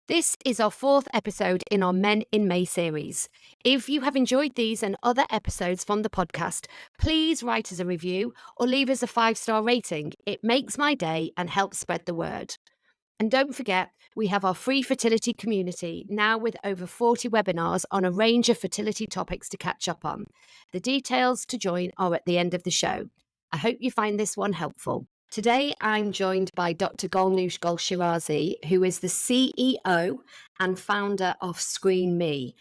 This is our fourth episode in our Men in May series. If you have enjoyed these and other episodes from the podcast, please write us a review or leave us a 5-star rating. It makes my day and helps spread the word. And don't forget, we have our free fertility community now with over 40 webinars on a range of fertility topics to catch up on. The details to join are at the end of the show. I hope you find this one helpful. Today, I'm joined by Dr. Golnoush Golshirazi, who is the CEO and founder of ScreenMe.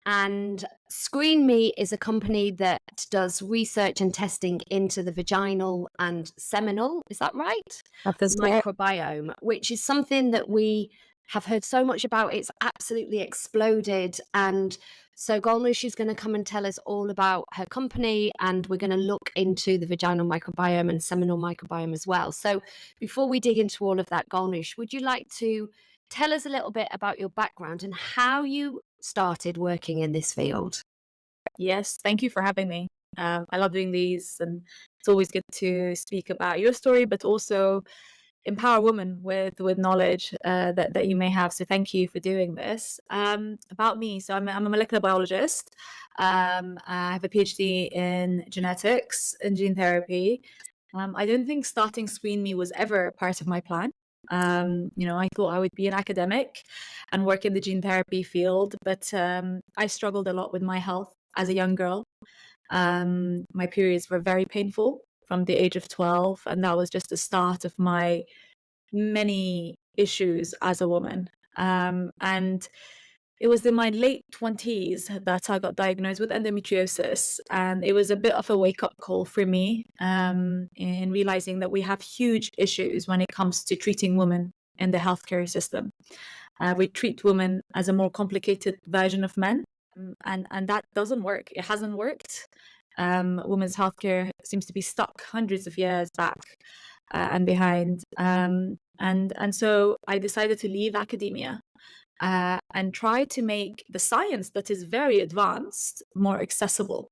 And ScreenMe is a company that does research and testing into the vaginal and seminal, is that right? That's right. Microbiome, which is something that we have heard so much about. It's absolutely exploded. And so Golnoush is going to come and tell us all about her company, and we're going to look into the vaginal microbiome and seminal microbiome as well. So before we dig into all of that, Golnoush, would you like to tell us a little bit about your background and how you started working in this field? Yes, thank you for having me. I love doing these, and it's always good to speak about your story, but also empower women with knowledge that you may have. So thank you for doing this. About me, so I'm a molecular biologist. I have a PhD in genetics and gene therapy. I don't think starting ScreenMe was ever part of my plan. I thought I would be an academic and work in the gene therapy field, but I struggled a lot with my health as a young girl. My periods were very painful from the age of 12, and that was just the start of my many issues as a woman. And it was in my late 20s that I got diagnosed with endometriosis, and it was a bit of a wake-up call for me in realizing that we have huge issues when it comes to treating women in the healthcare system. We treat women as a more complicated version of men, and that doesn't work. It hasn't worked. Women's healthcare seems to be stuck hundreds of years back and behind. And so I decided to leave academia and try to make the science that is very advanced more accessible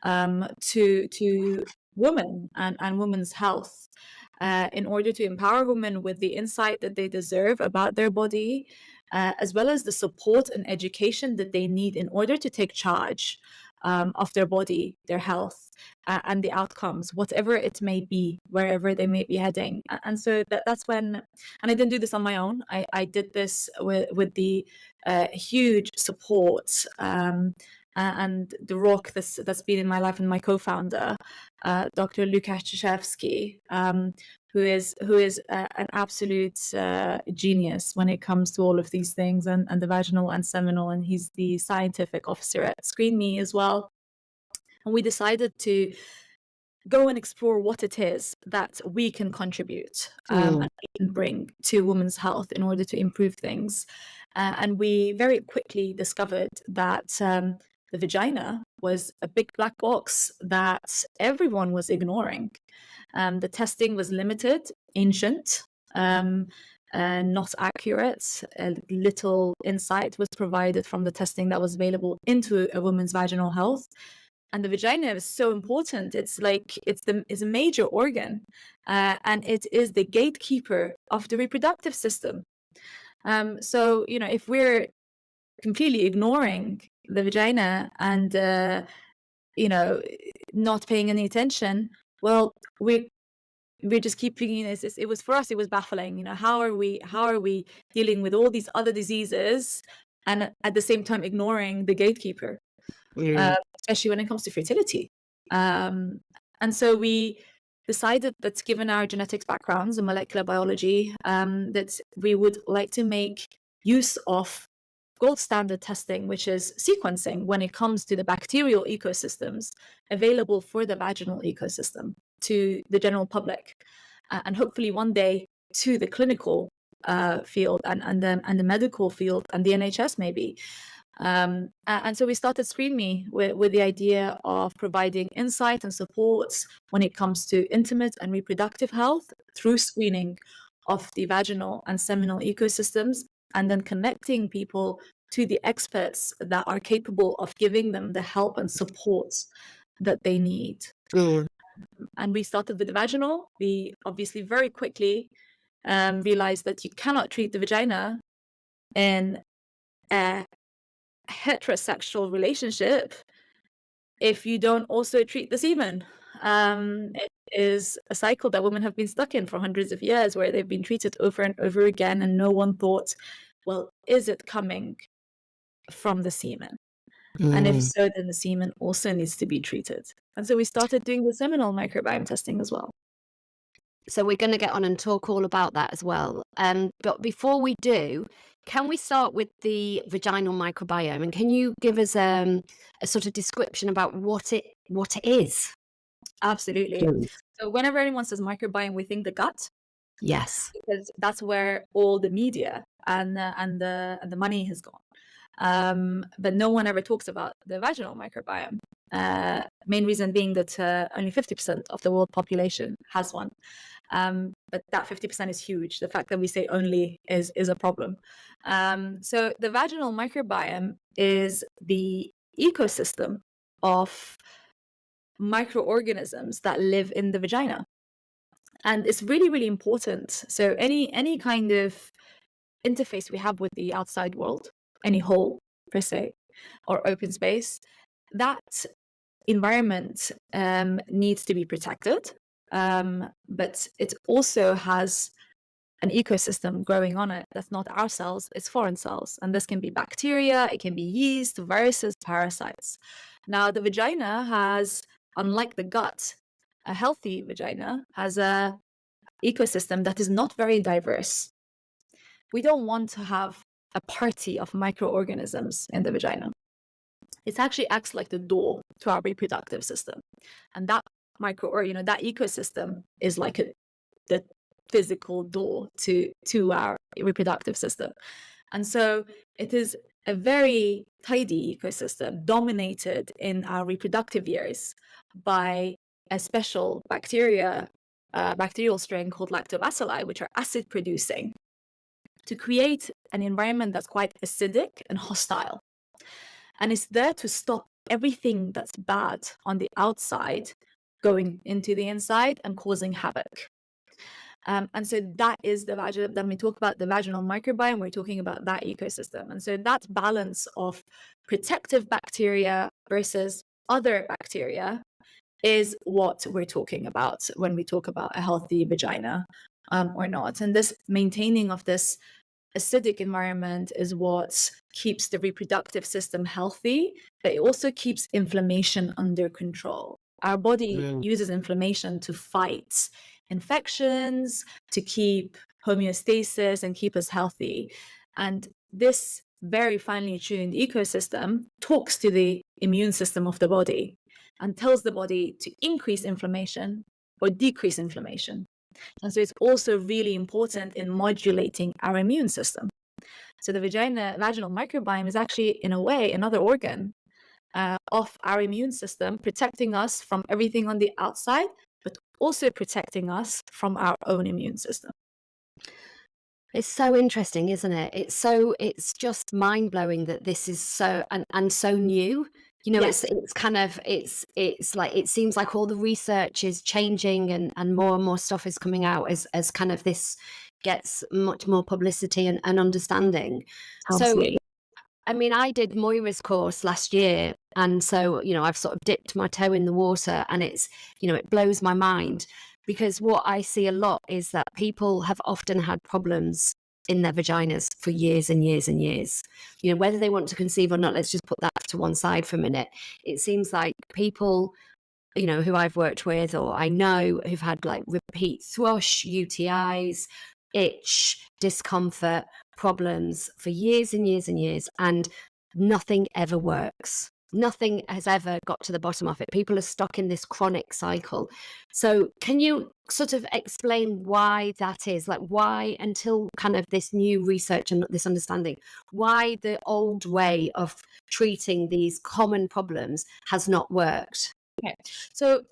to women and women's health, in order to empower women with the insight that they deserve about their body, as well as the support and education that they need in order to take charge of their body, their health, and the outcomes, whatever it may be, wherever they may be heading. And so that's when, and I didn't do this on my own. I did this with the huge support and the rock that's been in my life, and my co-founder, Dr. Lukasz Czyszewski, who is an absolute genius when it comes to all of these things, and the vaginal and seminal, and he's the scientific officer at ScreenMe as well. And we decided to go and explore what it is that we can contribute and we can bring to women's health in order to improve things. And we very quickly discovered that the vagina was a big black box that everyone was ignoring. The testing was limited, ancient, not accurate. Little insight was provided from the testing that was available into a woman's vaginal health. And the vagina is so important. It's a major organ, and it is the gatekeeper of the reproductive system. So if we're completely ignoring the vagina and not paying any attention, well, we just keep thinking it was, for us, it was baffling. How are we dealing with all these other diseases and at the same time ignoring the gatekeeper, especially when it comes to fertility? And so we decided that, given our genetics backgrounds and molecular biology, that we would like to make use of gold standard testing, which is sequencing, when it comes to the bacterial ecosystems available for the vaginal ecosystem to the general public, and hopefully one day to the clinical field and the medical field and the NHS maybe. And so we started ScreenMe with the idea of providing insight and support when it comes to intimate and reproductive health through screening of the vaginal and seminal ecosystems, and then connecting people to the experts that are capable of giving them the help and support that they need. And we started with the vaginal. We obviously very quickly realized that you cannot treat the vagina in a heterosexual relationship if you don't also treat the semen. It is a cycle that women have been stuck in for hundreds of years, where they've been treated over and over again, and no one thought, well, is it coming from the semen? And if so, then the semen also needs to be treated. And so we started doing the seminal microbiome testing as well. So we're going to get on and talk all about that as well. But before we do, can we start with the vaginal microbiome? And can you give us a sort of description about what it is? Absolutely. Please. So whenever anyone says microbiome, we think the gut, Yes. because that's where all the media and the money has gone. But no one ever talks about the vaginal microbiome. Main reason being that only 50% of the world population has one. But that 50% is huge. The fact that we say only is a problem. So the vaginal microbiome is the ecosystem of microorganisms that live in the vagina. And it's really, really important. So any kind of interface we have with the outside world, any hole per se, or open space, that environment needs to be protected. But it also has an ecosystem growing on it that's not our cells, it's foreign cells. And this can be bacteria, it can be yeast, viruses, parasites. Now, the vagina has, unlike the gut, a healthy vagina has a ecosystem that is not very diverse. We don't want to have a party of microorganisms in the vagina. It actually acts like the door to our reproductive system. And that that ecosystem is like the physical door to our reproductive system. And so it is a very tidy ecosystem dominated in our reproductive years by a special bacterial strain called lactobacilli, which are acid producing, to create an environment that's quite acidic and hostile. And it's there to stop everything that's bad on the outside going into the inside and causing havoc. And so that is the vaginal, when we talk about the vaginal microbiome, we're talking about that ecosystem. And so that balance of protective bacteria versus other bacteria is what we're talking about when we talk about a healthy vagina or not. And this maintaining of this acidic environment is what keeps the reproductive system healthy, but it also keeps inflammation under control. Our body uses inflammation to fight infections, to keep homeostasis and keep us healthy. And this very finely tuned ecosystem talks to the immune system of the body and tells the body to increase inflammation or decrease inflammation. And so it's also really important in modulating our immune system. So the vaginal microbiome is actually, in a way, another organ of our immune system, protecting us from everything on the outside, but also protecting us from our own immune system. It's so interesting, isn't it? It's just mind-blowing that this is so and so new. You know, Yes. it's kind of it's like it seems like all the research is changing and more stuff is coming out as kind of this gets much more publicity and understanding. Absolutely. So I mean, I did Moira's course last year, and so, you know, I've sort of dipped my toe in the water, and it's, you know, it blows my mind, because what I see a lot is that people have often had problems in their vaginas for years and years and years. You know, whether they want to conceive or not, let's just put that to one side for a minute. It seems like people, you know, who I've worked with or I know who've had like repeat thrush, UTIs, itch, discomfort, problems for years and years and years, and nothing ever works. Nothing has ever got to the bottom of it. People are stuck in this chronic cycle. So can you sort of explain why that is? Like, why, until kind of this new research and this understanding, why the old way of treating these common problems has not worked? Okay. So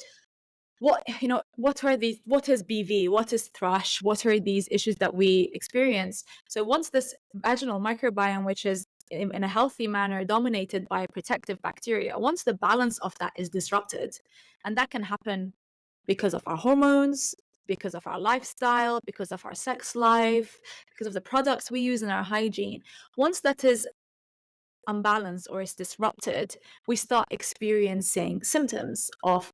what are these, what is BV, what is thrush, what are these issues that we experience? So once this vaginal microbiome, which is in a healthy manner dominated by protective bacteria, once the balance of that is disrupted, and that can happen because of our hormones, because of our lifestyle, because of our sex life, because of the products we use in our hygiene. Once that is unbalanced or is disrupted, we start experiencing symptoms of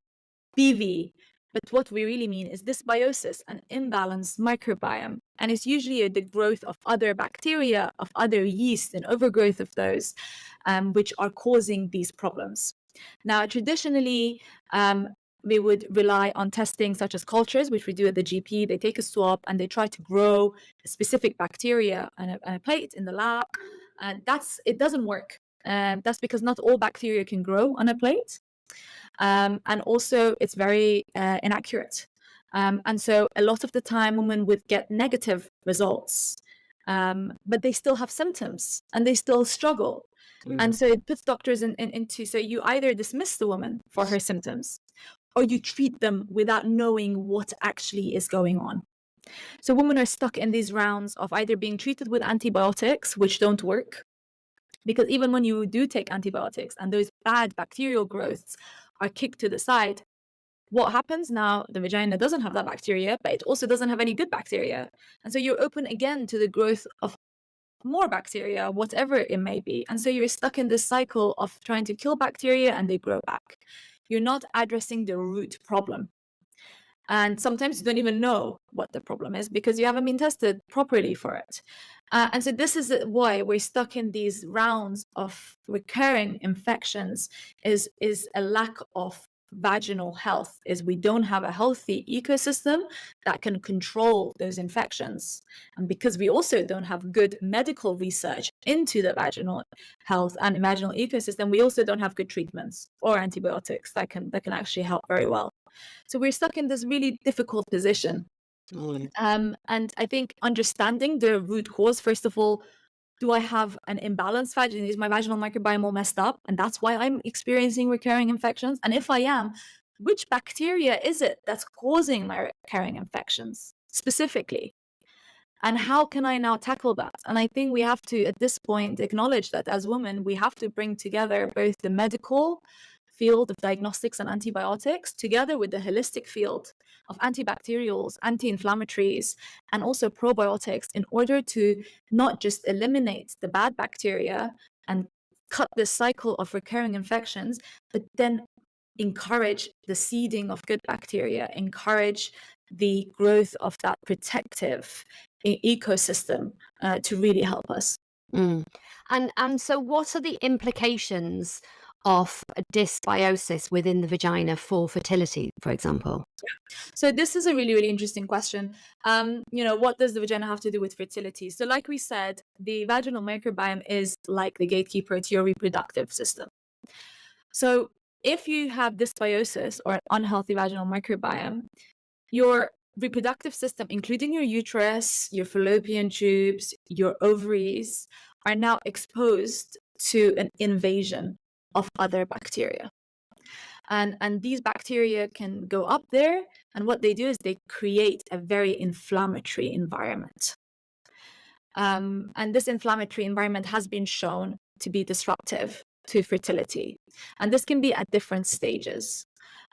BV. But what we really mean is dysbiosis, an imbalanced microbiome. And it's usually the growth of other bacteria, of other yeast, and overgrowth of those, which are causing these problems. Now, traditionally, we would rely on testing such as cultures, which we do at the GP. They take a swab and they try to grow a specific bacteria on a plate in the lab. And it doesn't work. That's because not all bacteria can grow on a plate. And also it's very inaccurate. And so a lot of the time women would get negative results, but they still have symptoms and they still struggle. And so it puts doctors into, so you either dismiss the woman for her symptoms or you treat them without knowing what actually is going on. So women are stuck in these rounds of either being treated with antibiotics, which don't work, because even when you do take antibiotics and those bad bacterial growths are kicked to the side, what happens now? The vagina doesn't have that bacteria, but it also doesn't have any good bacteria. And so you're open again to the growth of more bacteria, whatever it may be. And so you're stuck in this cycle of trying to kill bacteria and they grow back. You're not addressing the root problem. And sometimes you don't even know what the problem is because you haven't been tested properly for it. And so this is why we're stuck in these rounds of recurring infections, is a lack of vaginal health, is we don't have a healthy ecosystem that can control those infections. And because we also don't have good medical research into the vaginal health and vaginal ecosystem, we also don't have good treatments or antibiotics that can actually help very well. So we're stuck in this really difficult position. And I think understanding the root cause, first of all, do I have an imbalanced vagina? Is my vaginal microbiome all messed up? And that's why I'm experiencing recurring infections. And if I am, which bacteria is it that's causing my recurring infections specifically? And how can I now tackle that? And I think we have to, at this point, acknowledge that as women, we have to bring together both the medical field of diagnostics and antibiotics together with the holistic field of antibacterials, anti-inflammatories, and also probiotics in order to not just eliminate the bad bacteria and cut the cycle of recurring infections, but then encourage the seeding of good bacteria, encourage the growth of that protective ecosystem to really help us. And so what are the implications of dysbiosis within the vagina for fertility, for example? So this is a really, really interesting question. What does the vagina have to do with fertility? So like we said, the vaginal microbiome is like the gatekeeper to your reproductive system. So if you have dysbiosis or an unhealthy vaginal microbiome, your reproductive system, including your uterus, your fallopian tubes, your ovaries, are now exposed to an invasion of other bacteria. And these bacteria can go up there, and what they do is they create a very inflammatory environment. And this inflammatory environment has been shown to be disruptive to fertility. And this can be at different stages.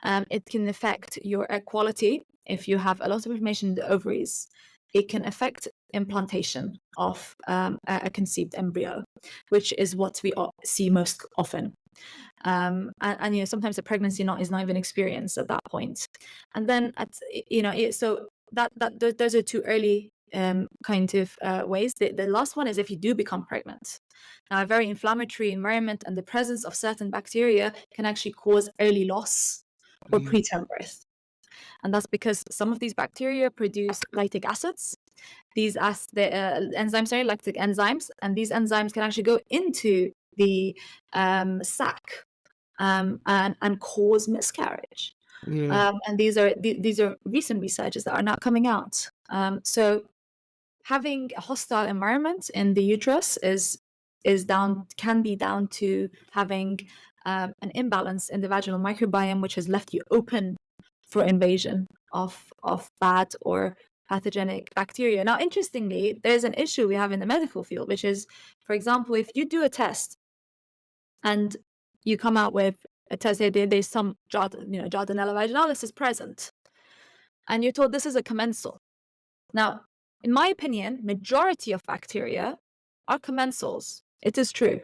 It can affect your egg quality. If you have a lot of inflammation in the ovaries, it can affect implantation of a conceived embryo, which is what we see most often. And sometimes the pregnancy is not even experienced at that point. And then so those are two early kind of ways. The last one is if you do become pregnant. Now, a very inflammatory environment and the presence of certain bacteria can actually cause early loss or preterm birth. And that's because some of these bacteria produce lactic acids. These lactic enzymes, and these enzymes can actually go into the sac and cause miscarriage. And these are recent researches that are now coming out. So having a hostile environment in the uterus can be down to having an imbalance in the vaginal microbiome, which has left you open for invasion of bad or pathogenic bacteria. Now, interestingly, there's an issue we have in the medical field, which is, for example, if you do a test and you come out with a test, there's some Gardnerella vaginalis is present. and you're told this is a commensal. Now, in my opinion, majority of bacteria are commensals. It is true.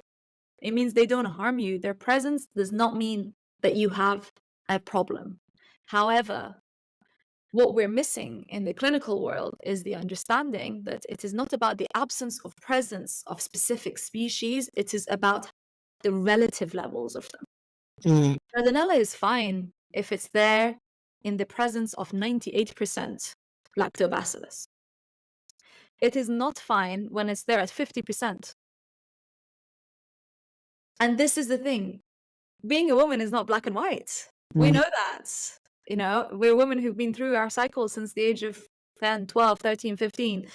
It means they don't harm you. Their presence does not mean that you have a problem. However, what we're missing in the clinical world is the understanding that it is not about the absence of presence of specific species, it is about the relative levels of them. Salmonella is fine if it's there in the presence of 98% lactobacillus. It is not fine when it's there at 50%. And this is the thing. Being a woman is not black and white. We know that. You know, we're women who've been through our cycles since the age of 10, 12, 13, 15.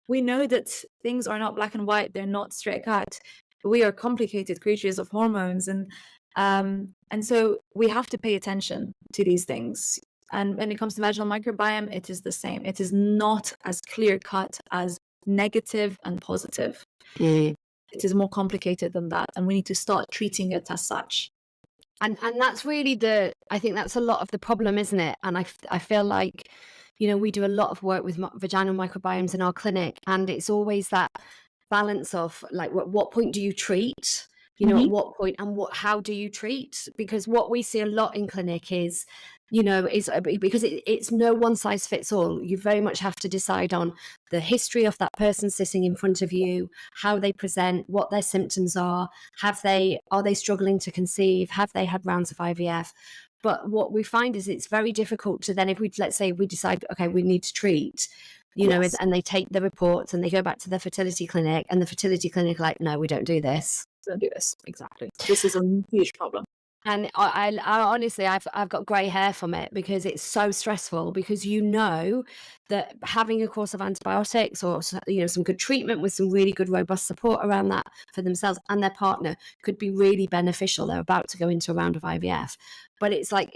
We know that things are not black and white. They're not straight cut. We are complicated creatures of hormones. And so we have to pay attention to these things. And when it comes to vaginal microbiome, it is the same. It is not as clear cut as negative and positive. It is more complicated than that. And we need to start treating it as such. And that's really I think that's a lot of the problem, isn't it? And I feel like, you know, we do a lot of work with vaginal microbiomes in our clinic, and it's always that balance of like, what point do you treat? You know, at what point, and how do you treat? Because what we see a lot in clinic is, you know, is because it's no one size fits all. You very much have to decide on the history of that person sitting in front of you, how they present, what their symptoms are, are they struggling to conceive, have they had rounds of IVF? But what we find is it's very difficult to then, if let's say we decide, okay, we need to treat, you know, and they take the reports and they go back to the fertility clinic, and the fertility clinic like, no, we don't do this. Don't do this. Exactly. This is a huge problem. And I honestly, I've got grey hair from it, because it's so stressful, because you know that having a course of antibiotics or, you know, some good treatment with some really good robust support around that for themselves and their partner could be really beneficial. They're about to go into a round of IVF. But it's like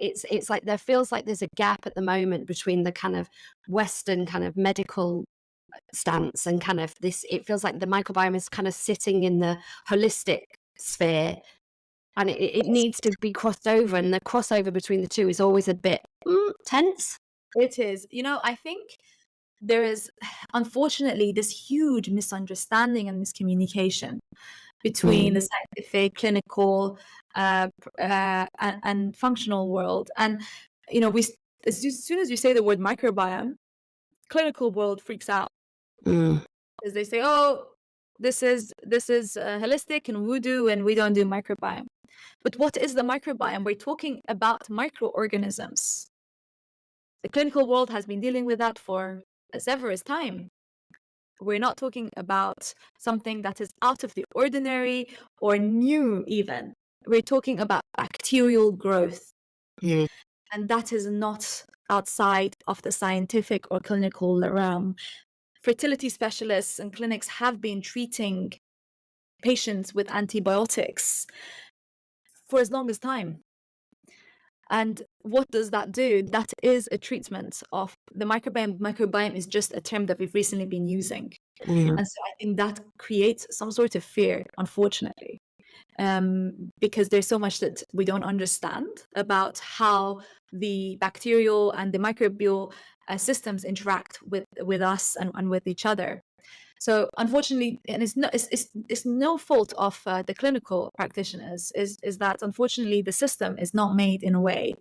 there feels like there's a gap at the moment between the kind of Western kind of medical stance and kind of this. It feels like the microbiome is kind of sitting in the holistic sphere, and it needs to be crossed over, and the crossover between the two is always a bit tense. It is. You know, I think there is, unfortunately, this huge misunderstanding and miscommunication between the scientific, clinical, and functional world. And, you know, as soon as you say the word microbiome, clinical world freaks out. Because they say, oh, this is holistic and voodoo, and we don't do microbiome. But what is the microbiome? We're talking about microorganisms. The clinical world has been dealing with that for as ever as time. We're not talking about something that is out of the ordinary or new even. We're talking about bacterial growth. And that is not outside of the scientific or clinical realm. Fertility specialists and clinics have been treating patients with antibiotics for as long as time. And what does that do? That is a treatment of the microbiome. Microbiome is just a term that we've recently been using. And so I think that creates some sort of fear, unfortunately, because there's so much that we don't understand about how the bacterial and the microbial systems interact with us and with each other. So unfortunately, and it's no fault of the clinical practitioners, is that unfortunately the system is not made in a way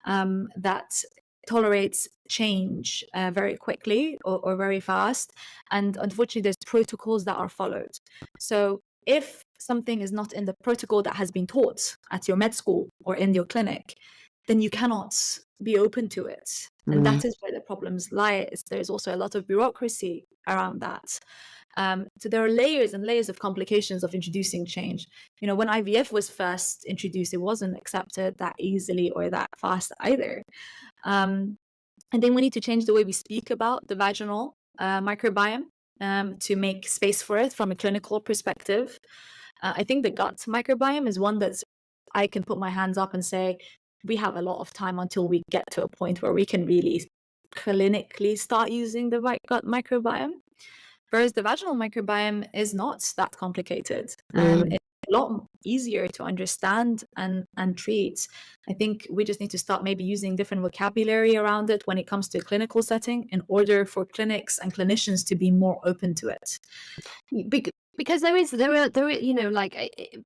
that tolerates change very quickly or very fast. And unfortunately, there's protocols that are followed. So if something is not in the protocol that has been taught at your med school or in your clinic, then you cannot be open to it. And that is where the problems lie. There's also a lot of bureaucracy around that. So there are layers and layers of complications of introducing change. You know, when IVF was first introduced, it wasn't accepted that easily or that fast either. And then we need to change the way we speak about the vaginal microbiome to make space for it from a clinical perspective. I think the gut microbiome is one that I can put my hands up and say, we have a lot of time until we get to a point where we can really clinically start using the gut microbiome. Whereas the vaginal microbiome is not that complicated. It a lot easier to understand and treat. I think we just need to start maybe using different vocabulary around it when it comes to a clinical setting in order for clinics and clinicians to be more open to it. Because there are, you know, like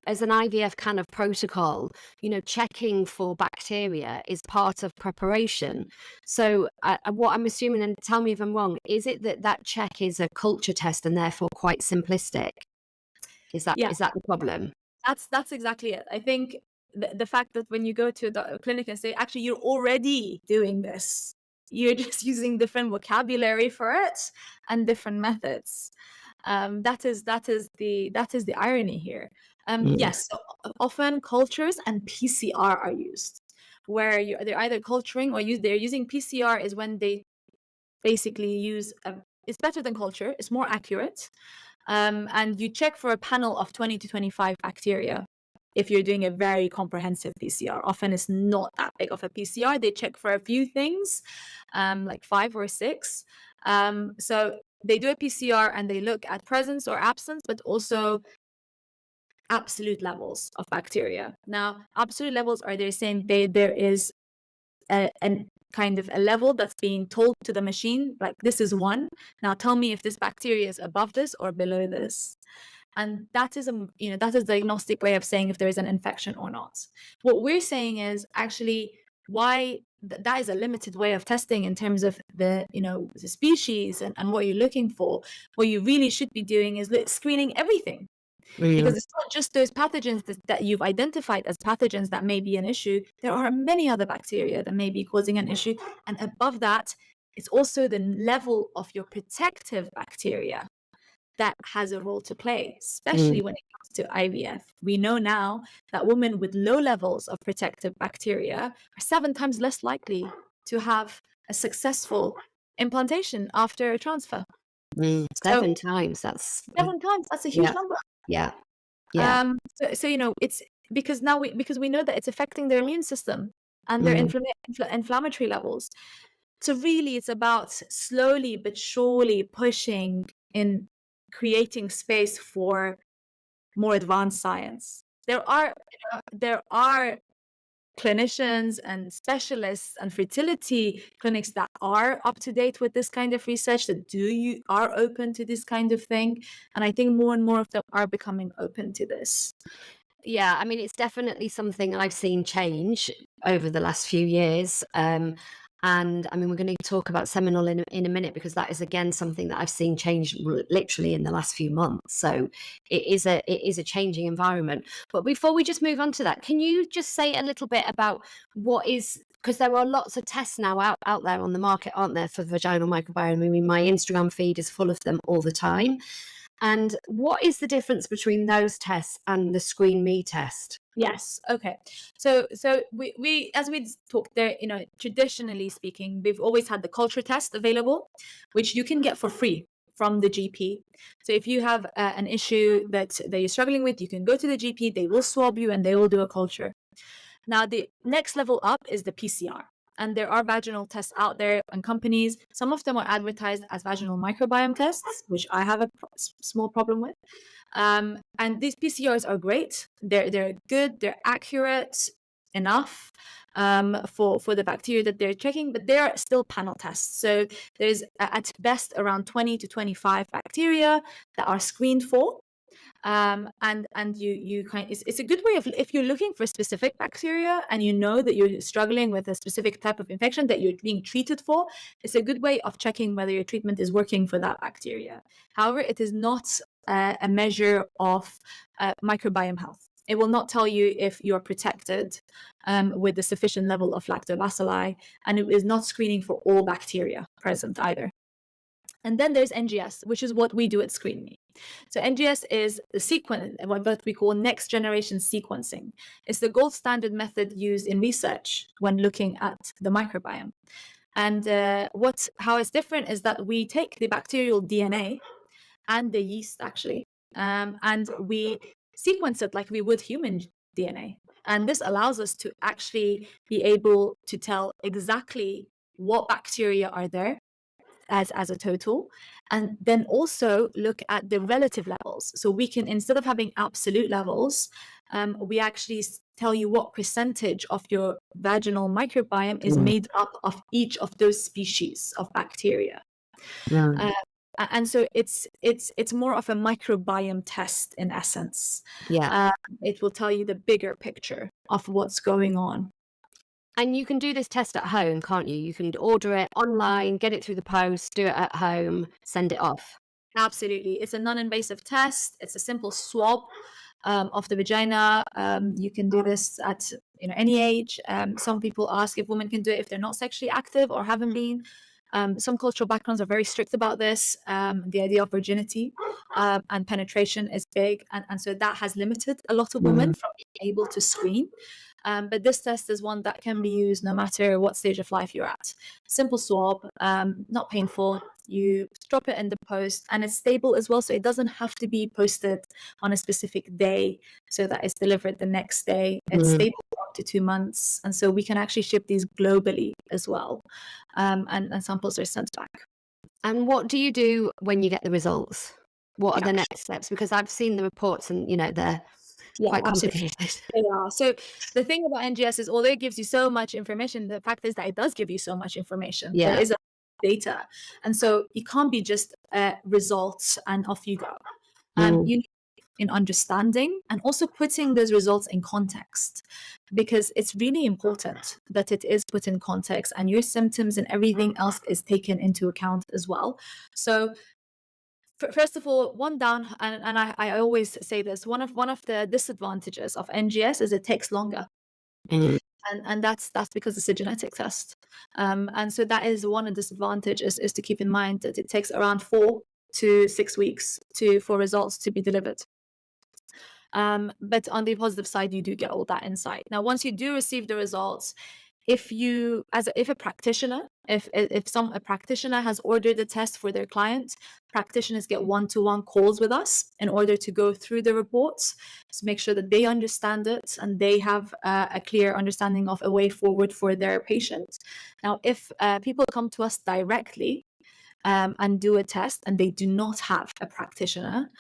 as an IVF kind of protocol, you know, checking for bacteria is part of preparation. So what I'm assuming, and tell me if I'm wrong, is it that check is a culture test and therefore quite simplistic? Is that Yeah, the problem? that's exactly it. I think the fact that when you go to the clinic and say, actually, you're already doing this, you're just using different vocabulary for it and different methods. That is the irony here. Yes, so often cultures and PCR are used, where they're either culturing or they're using PCR is when they basically use it's better than culture, it's more accurate, and you check for a panel of 20 to 25 bacteria. If you're doing a very comprehensive PCR, often it's not that big of a PCR. They check for a few things, like 5 or 6. So they do a PCR and they look at presence or absence, but also absolute levels of bacteria. Now, absolute levels are they're saying there is a kind of a level that's being told to the machine, like this is 1. Now tell me if this bacteria is above this or below this. And that is that is the diagnostic way of saying if there is an infection or not. What we're saying is actually why that is a limited way of testing in terms of the the species and what you're looking for. What you really should be doing is screening everything, because it's not just those pathogens that you've identified as pathogens that may be an issue. There are many other bacteria that may be causing an issue. And above that, it's also the level of your protective bacteria that has a role to play, especially when it comes to IVF. We know now that women with low levels of protective bacteria are 7 times less likely to have a successful implantation after a transfer. 7 times. That's 7 times, that's a huge yeah, number. yeah, yeah. So it's because we know that it's affecting their immune system and their inflammatory levels. So really, it's about slowly but surely pushing in creating space for more advanced science. There are clinicians and specialists and fertility clinics that are up to date with this kind of research, that are open to this kind of thing, and I think more and more of them are becoming open to this. Yeah, I mean, it's definitely something I've seen change over the last few years. And I mean, we're going to talk about Seminal in a minute, because that is again something that I've seen change literally in the last few months. So it is a changing environment. But before we just move on to that, can you just say a little bit about what is, because there are lots of tests now out there on the market, aren't there, for vaginal microbiome? I mean, my Instagram feed is full of them all the time. And what is the difference between those tests and the ScreenMe test? Yes. Okay. So we as we talked there, traditionally speaking, we've always had the culture test available, which you can get for free from the GP. So if you have an issue that you're struggling with, you can go to the GP. They will swab you and they will do a culture. Now the next level up is the PCR. And there are vaginal tests out there and companies. Some of them are advertised as vaginal microbiome tests, which I have a small problem with. And these PCRs are great. They're good. They're accurate enough for the bacteria that they're checking, but they are still panel tests. So there's at best around 20 to 25 bacteria that are screened for. And you it's a good way of, if you're looking for specific bacteria and you know that you're struggling with a specific type of infection that you're being treated for, it's a good way of checking whether your treatment is working for that bacteria. However, it is not a measure of microbiome health. It will not tell you if you're protected with a sufficient level of lactobacilli, and it is not screening for all bacteria present either. And then there's NGS, which is what we do at ScreenMe. So NGS is the sequence, what we call next generation sequencing. It's the gold standard method used in research when looking at the microbiome. And how it's different is that we take the bacterial DNA and the yeast actually, and we sequence it like we would human DNA. And this allows us to actually be able to tell exactly what bacteria are there, as a total, and then also look at the relative levels. So we can, instead of having absolute levels, we actually tell you what percentage of your vaginal microbiome is made up of each of those species of bacteria. Right. And so it's more of a microbiome test in essence. Yeah. It will tell you the bigger picture of what's going on. And you can do this test at home, can't you? You can order it online, get it through the post, do it at home, send it off. Absolutely. It's a non-invasive test. It's a simple swab of the vagina. You can do this at any age. Some people ask if women can do it if they're not sexually active or haven't been. Some cultural backgrounds are very strict about this. The idea of virginity and penetration is big. And so that has limited a lot of women from being able to screen. But this test is one that can be used no matter what stage of life you're at. Simple swab, not painful. You drop it in the post, and it's stable as well. So it doesn't have to be posted on a specific day so that it's delivered the next day. It's stable for up to 2 months. And so we can actually ship these globally as well. And samples are sent back. And what do you do when you get the results? What are the next steps? Because I've seen the reports and, they're quite complicated. Yeah. So the thing about NGS is, although it gives you so much information, the fact is that it does give you so much information. Yeah. There is a data. And so it can't be just results and off you go. You need in understanding and also putting those results in context, because it's really important that it is put in context and your symptoms and everything else is taken into account as well. So first of all, one down, and I always say this, one of the disadvantages of NGS is it takes longer. And that's because it's a genetic test. And so that is one of the disadvantages, is to keep in mind that it takes around 4 to 6 weeks for results to be delivered. But on the positive side, you do get all that insight. Now, once you do receive the results, if a practitioner has ordered a test for their client, practitioners get one-to-one calls with us in order to go through the reports, to make sure that they understand it and they have a clear understanding of a way forward for their patient. Now, if people come to us directly and do a test and they do not have a practitioner,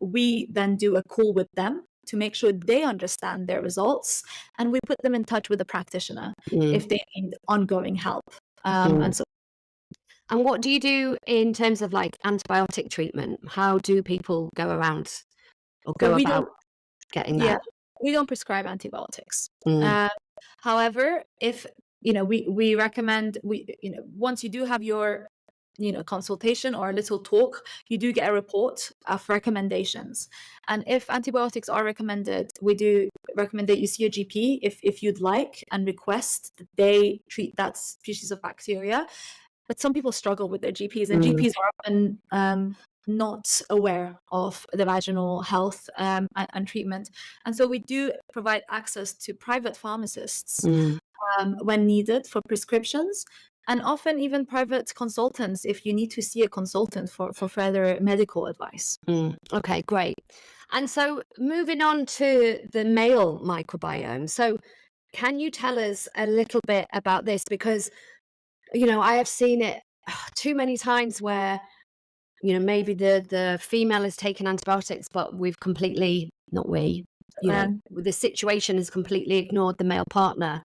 we then do a call with them to make sure they understand their results, and we put them in touch with a practitioner if they need ongoing help. And what do you do in terms of like antibiotic treatment? How do people go around or go about getting that? Yeah, we don't prescribe antibiotics. However, if we recommend, once you do have your consultation or a little talk, you do get a report of recommendations. And if antibiotics are recommended, we do recommend that you see a GP if you'd like, and request that they treat that species of bacteria. But some people struggle with their GPs, and GPs are often not aware of the vaginal health and treatment. And so we do provide access to private pharmacists when needed for prescriptions, and often even private consultants if you need to see a consultant for further medical advice. Okay, great. And so moving on to the male microbiome. So can you tell us a little bit about this? Because, I have seen it too many times where, maybe the female has taken antibiotics, but we've completely, the situation has completely ignored the male partner.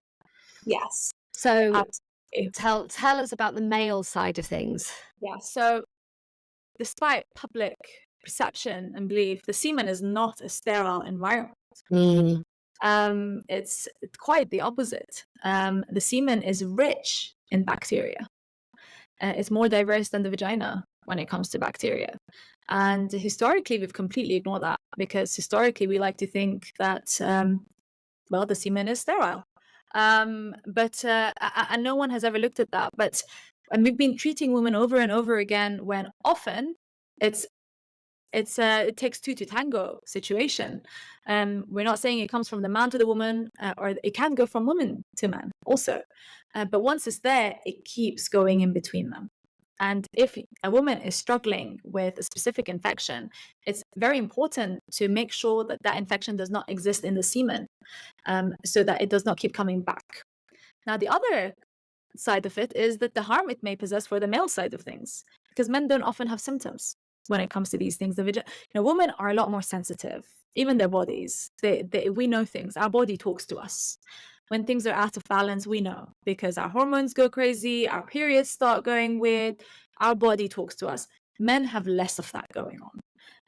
Yes. So Absolutely. Tell us about the male side of things. Yeah. So despite public perception and belief, the semen is not a sterile environment. It's quite the opposite. The semen is rich in bacteria. It's more diverse than the vagina when it comes to bacteria. And historically, we've completely ignored that, because historically we like to think that, the semen is sterile. But no one has ever looked at that. And we've been treating women over and over again, when often it takes two to tango situation. We're not saying it comes from the man to the woman, or it can go from woman to man also. But once it's there, it keeps going in between them. And if a woman is struggling with a specific infection, it's very important to make sure that that infection does not exist in the semen, so that it does not keep coming back. Now, the other side of it is that the harm it may possess for the male side of things, because men don't often have symptoms when it comes to these things. Women are a lot more sensitive, even their bodies. We know things. Our body talks to us. When things are out of balance, we know, because our hormones go crazy, our periods start going weird, our body talks to us. Men have less of that going on.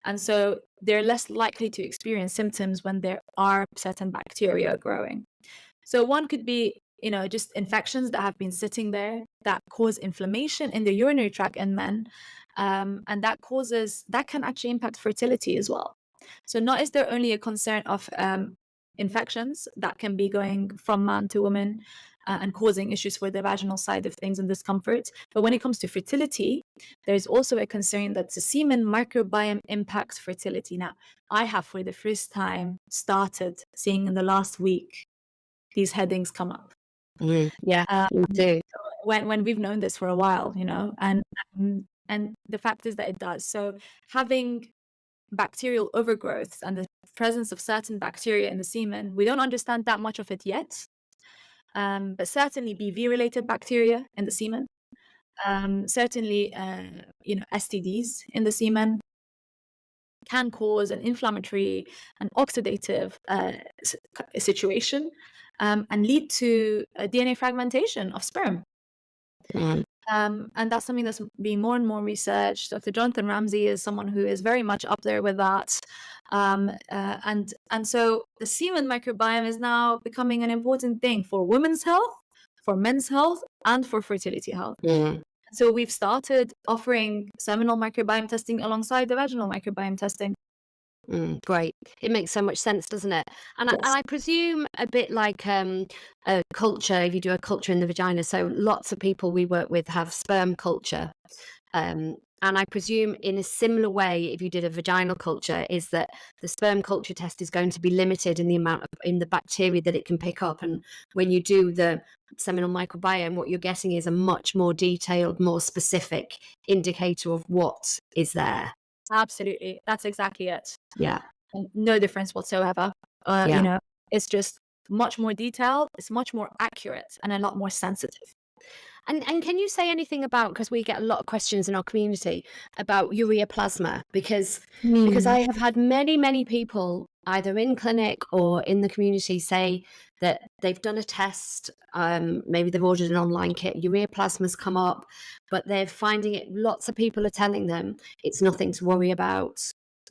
And so they're less likely to experience symptoms when there are certain bacteria growing. So one could be, just infections that have been sitting there that cause inflammation in the urinary tract in men. And that can actually impact fertility as well. So not is there only a concern of infections that can be going from man to woman and causing issues for the vaginal side of things and discomfort. But when it comes to fertility, there's also a concern that the semen microbiome impacts fertility. Now, I have for the first time started seeing in the last week these headings come up. Yeah, we do. When we've known this for a while, and the fact is that it does. So having bacterial overgrowth and the presence of certain bacteria in the semen, we don't understand that much of it yet, but certainly BV-related bacteria in the semen, certainly STDs in the semen can cause an inflammatory and oxidative situation and lead to a DNA fragmentation of sperm. And that's something that's being more and more researched. Dr. Jonathan Ramsey is someone who is very much up there with that. And so the semen microbiome is now becoming an important thing for women's health, for men's health, and for fertility health. So we've started offering seminal microbiome testing alongside the vaginal microbiome testing. Great. It makes so much sense, doesn't it? And Yes. I presume a bit like a culture, if you do a culture in the vagina, so lots of people we work with have sperm culture. And I presume in a similar way, if you did a vaginal culture, is that the sperm culture test is going to be limited in the amount in the bacteria that it can pick up. And when you do the seminal microbiome, what you're getting is a much more detailed, more specific indicator of what is there. Absolutely. That's exactly it. Yeah. And no difference whatsoever. It's just much more detailed, it's much more accurate, and a lot more sensitive. And can you say anything about, because we get a lot of questions in our community about ureaplasma, because I have had many people either in clinic or in the community say that they've done a test, maybe they've ordered an online kit, ureaplasma's come up, but they're finding it, lots of people are telling them it's nothing to worry about.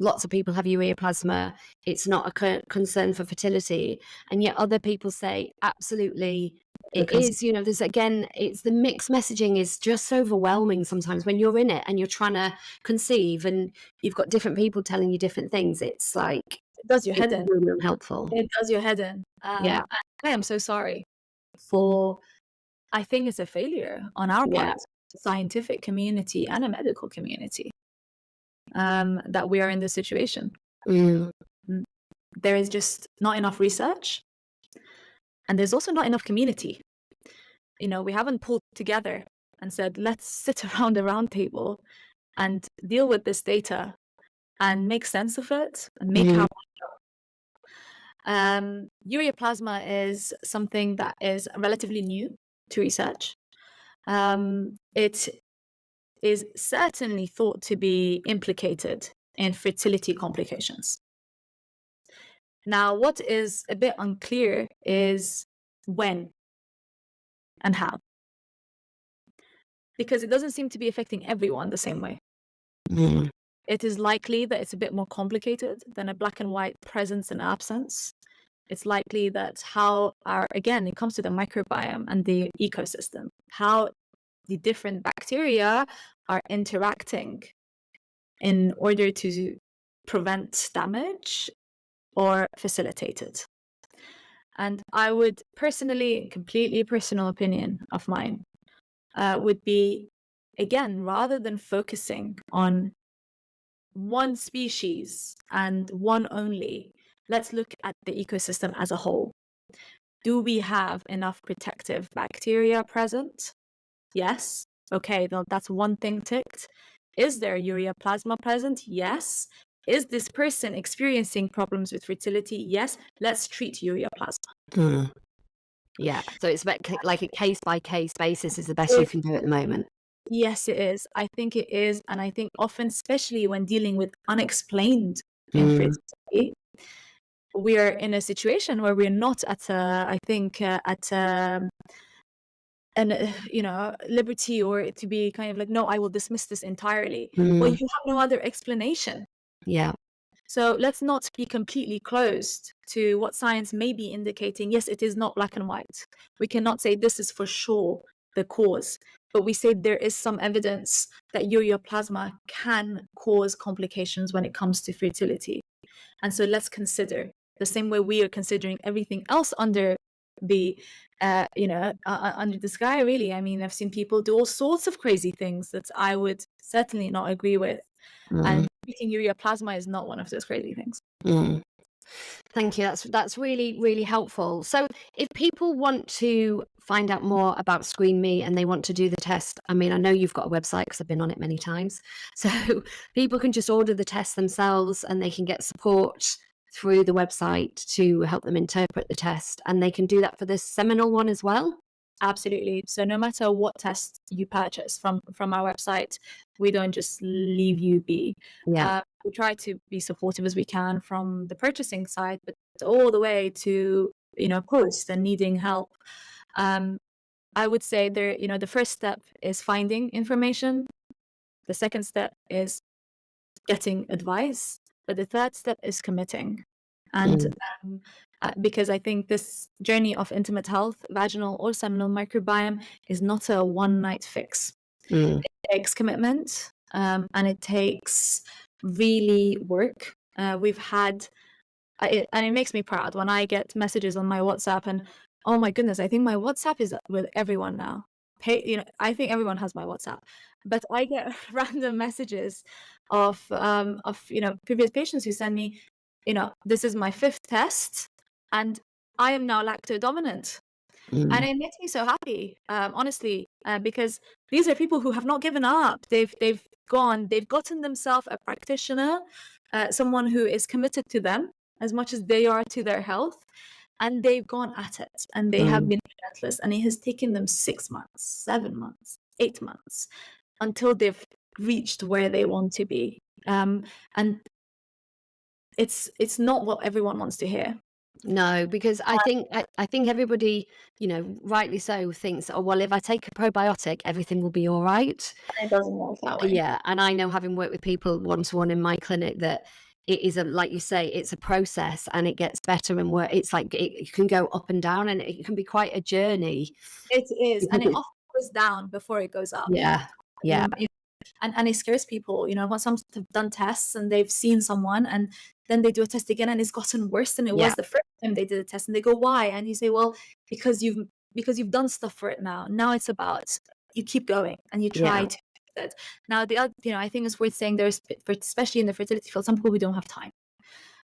Lots of people have ureaplasma. It's not a concern for fertility. And yet other people say, absolutely, it is. There's, again, it's the mixed messaging is just overwhelming sometimes when you're in it and you're trying to conceive and you've got different people telling you different things. It's like, it does your head in. Really unhelpful. It does your head in. Yeah. I am so sorry for, I think it's a failure on our part, the scientific community and a medical community. That we are in this situation. There is just not enough research, and there's also not enough community. We haven't pulled together and said, let's sit around a round table and deal with this data and make sense of it and make our ureaplasma is something that is relatively new to research. It is certainly thought to be implicated in fertility complications. Now, what is a bit unclear is when and how, because it doesn't seem to be affecting everyone the same way. It is likely that it's a bit more complicated than a black and white presence and absence. It's likely that again, it comes to the microbiome and the ecosystem, how the different bacteria are interacting in order to prevent damage or facilitate it. And I would personally, completely personal opinion of mine, would be, again, rather than focusing on one species and one only, let's look at the ecosystem as a whole. Do we have enough protective bacteria present? Yes. Okay, that's one thing ticked. Is there ureaplasma present? Yes. Is this person experiencing problems with fertility? Yes. Let's treat ureaplasma. Yeah. So it's like a case by case basis is the best you can do at the moment. Yes, it is. I think it is. And I think often, especially when dealing with unexplained Mm, infertility, we are in a situation where we're not at I think at an liberty, or to be kind of like, no, I will dismiss this entirely. Well, mm, you have no other explanation. yeah. So let's not be completely closed to what science may be indicating. Yes, it is not black and white. We cannot say this is for sure the cause, but we say there is some evidence that ureaplasma can cause complications when it comes to fertility. And so let's consider, the same way we are considering everything else under the under the sky, really. I mean, I've seen people do all sorts of crazy things that I would certainly not agree with. Mm, And treating ureaplasma is not one of those crazy things. mm. Thank you. That's really, really helpful. So if people want to find out more about ScreenMe and they want to do the test, I mean, I know you've got a website because I've been on it many times. So people can just order the test themselves and they can get support through the website to help them interpret the test. And they can do that for the seminal one as well. Absolutely. So no matter what test you purchase from our website, we don't just leave you be. Yeah. We try to be supportive as we can from the purchasing side, but all the way to post and needing help. I would say the first step is finding information. The second step is getting advice, but the third step is committing. And Mm, because I think this journey of intimate health, vaginal or seminal microbiome, is not a one-night fix. mm, It takes commitment, and it takes really work. We've had, and it makes me proud when I get messages on my WhatsApp, and oh my goodness, I think my WhatsApp is with everyone now. I think everyone has my WhatsApp, but I get random messages of previous patients who send me, this is my 5th test, and I am now lacto dominant. And mm, it makes me so happy, honestly, because these are people who have not given up. They've gotten themselves a practitioner, someone who is committed to them as much as they are to their health, and they've gone at it, and they have mm. been relentless. And it has taken them 6 months, 7 months, 8 months until they've reached where they want to be. And it's not what everyone wants to hear. No, because I think everybody, rightly so, thinks, oh well, if I take a probiotic, everything will be all right. And it doesn't work that way. Yeah, and I know, having worked with people one-to-one in my clinic, that it is like you say, it's a process and it gets better and worse. It's like it can go up and down and it can be quite a journey It is, because and it often goes down before it goes up. yeah, yeah, And it scares people, when some have done tests and they've seen someone, and then they do a test again and it's gotten worse than it yeah, was the first time they did a test, and they go, why? And you say, well, because you've done stuff for it now. Now it's about, you keep going and you try yeah, to fix it. Now the other, I think it's worth saying, especially in the fertility field, some people who don't have time.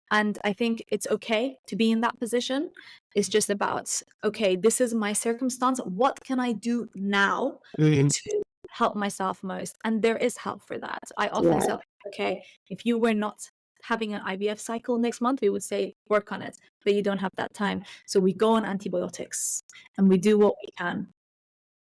And I think it's okay to be in that position. It's just about, okay, this is my circumstance. What can I do now mm, to help myself most? And there is help for that. I often yeah, say, okay, if you were not having an IVF cycle next month, we would say work on it, but you don't have that time. So we go on antibiotics and we do what we can.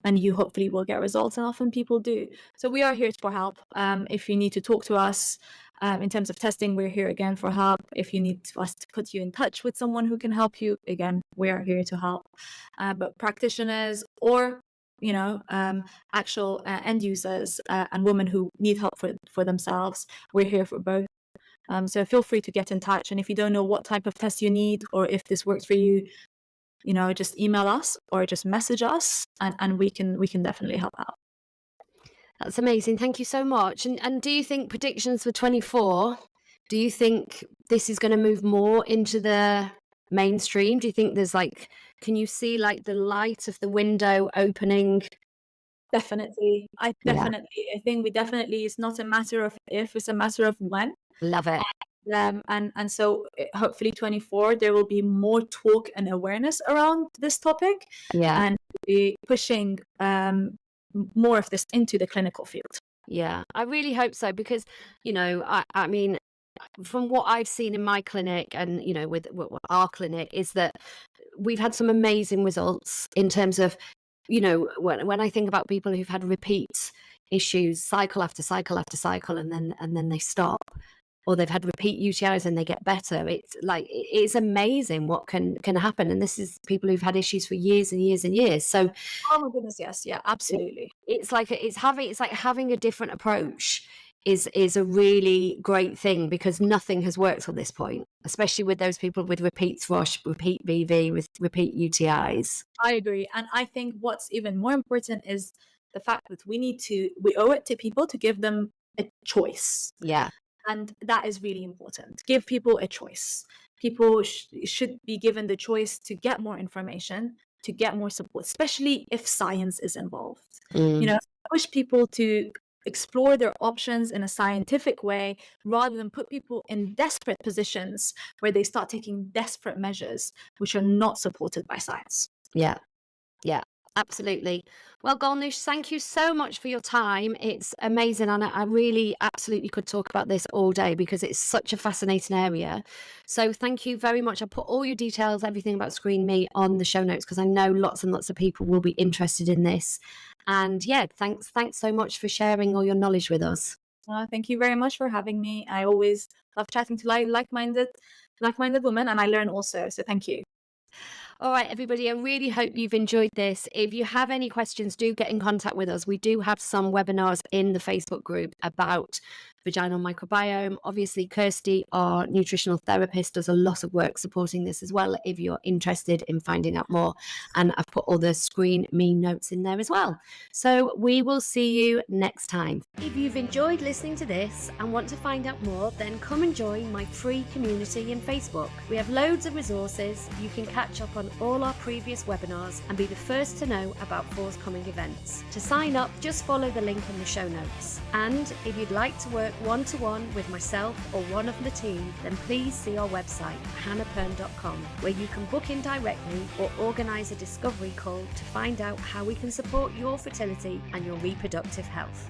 And you hopefully will get results, and often people do. So we are here for help. If you need to talk to us in terms of testing, we're here again for help. If you need us to put you in touch with someone who can help you, again, we are here to help. But practitioners or actual end users and women who need help for themselves, we're here for both. So feel free to get in touch. And if you don't know what type of test you need, or if this works for you, just email us or just message us, and we can definitely help out. that's amazing. Thank you so much. And do you think predictions for 24? Do you think this is going to move more into the mainstream? Do you think can you see like the light of the window opening? Definitely. I Yeah, think it's not a matter of if, it's a matter of when. love it. And so hopefully 24, there will be more talk and awareness around this topic, Yeah. and be pushing more of this into the clinical field. Yeah, I really hope so because, I mean, from what I've seen in my clinic and, with our clinic, is that we've had some amazing results in terms of, you know, when I think about people who've had repeat issues, cycle after cycle after cycle, and then they stop, or they've had repeat UTIs and they get better. It's like, it's amazing what can happen. And this is people who've had issues for years and years and years. So Oh my goodness, yes, yeah, absolutely. it's like having a different approach is a really great thing, because nothing has worked on this point, especially with those people with repeat thrush, repeat BV, with repeat UTIs. I agree. And I think what's even more important is the fact that we owe it to people to give them a choice. Yeah. And that is really important. Give people a choice. People should be given the choice to get more information, to get more support, especially if science is involved. You know, push people to explore their options in a scientific way, rather than put people in desperate positions where they start taking desperate measures which are not supported by science. Yeah. Yeah, absolutely. Well, Golnoush, thank you so much for your time. It's amazing. And I really absolutely could talk about this all day, because it's such a fascinating area. So thank you very much. I'll put all your details, everything about ScreenMe, on the show notes, because I know lots and lots of people will be interested in this. And yeah, thanks so much for sharing all your knowledge with us. Thank you very much for having me. I always love chatting to like-minded women, and I learn also. So thank you. All right, everybody, I really hope you've enjoyed this. If you have any questions, do get in contact with us. We do have some webinars in the Facebook group about vaginal microbiome. Obviously, Kirsty, our nutritional therapist, does a lot of work supporting this as well, if you're interested in finding out more. And I've put all the ScreenMe notes in there as well. So we will see you next time. If you've enjoyed listening to this and want to find out more, then come and join my free community in Facebook. We have loads of resources. You can catch up on all our previous webinars and be the first to know about forthcoming events. To sign up, just follow the link in the show notes. And if you'd like to work one-to-one with myself or one of the team, then please see our website, hannahpern.com, where you can book in directly or organise a discovery call to find out how we can support your fertility and your reproductive health.